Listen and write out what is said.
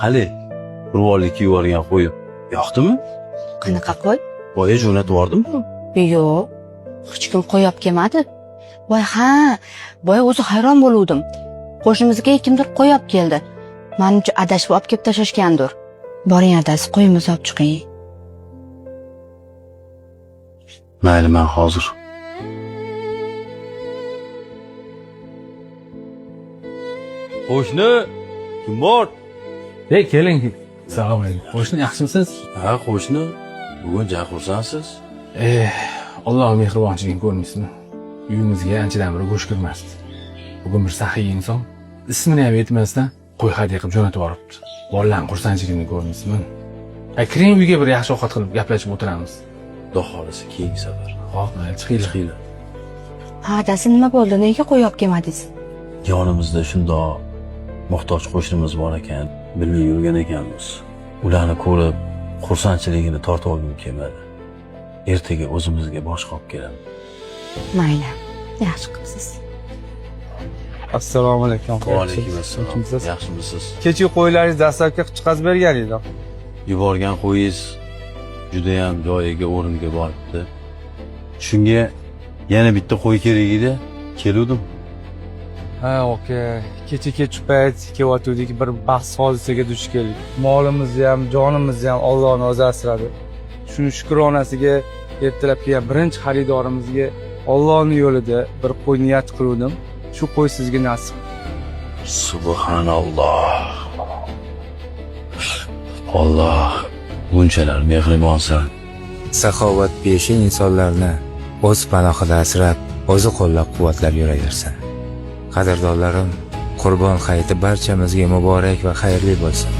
Hali qurvollikka yuborgan qo'yib yoqdimi? Qanaqa qo'y? Boya jo'natib yubordimmi? Yo'q, hech kim qo'y olib kelmadi. Boya o'zi hayron bo'luvdim. Qo'shnimizga kimdir qo'y olib keldi. Menimcha adashib olib kelib tashashgandir. Boring adasi, qo'yimizni olib chiqing. Mayli, men hozir. Qo'shni, kim bor? Keling. Assalomu alaykum. Qo'shni, yaxshimisiz? Ha, qo'shni. Bugun xursandsiz? Alloh mehribonchiligini ko'rmaysizmi? Uyimizga anchadan beri go'sht kirmasdi. Bugun bir saxiy inson ismini ham aytmasdan qo'y hadya qilib jo'natib yuboribdi. Bolalarning xursandchiligini ko'rmaysizmi? Kiring uyga bir yaxshi ovqat qilib gaplashib o'tiramiz. Xudo xolisa keyingi safar. Xo'p, mayli, chiqinglar. Adasi, nima bo'ldi? Nega qo'y olib kelmadingiz? Yonimizda shundoq muhtoj qo'shnimiz bor ekan, bilmay yurgan ekanmiz. Ularni ko'rib, xursandchiligini tortib olgim kelmadi. Ertaga o'zimizga boshqa olib kelaman. Mayli, yaxshi qilibsiz. Assalomu alaykum. Va alaykum assalom. Yaxshimisiz? Kecha qo'ylaringiz dastlabki chiqaz bergan edi. Yuborgan qo'yingiz juda ham joyiga, o'rniga boribdi. Shunga yana bitta qo'y kerak edi, keldim. Ha, aka. Kecha kech payt kelayotgandik, bir bahs hodisaga duch keldik. Molimizni ham, jonimizni ham Allohning o'zi asradi. Shuni shukronasiga ertalab kelgan birinchi xaridorimizga Allohning yo'lida bir qo'y niyat qildim. Shu qo'y sizga nasib. Subhanalloh. Alloh bunchalar mehribonsan. Saxovatpesha insonlarni o'z panohida asrab, o'zi qo'llab-quvvatlab yuraversin. Qadrdonlarim, Qurbon hayiti barchamizga muborak va xayrli bo'lsin.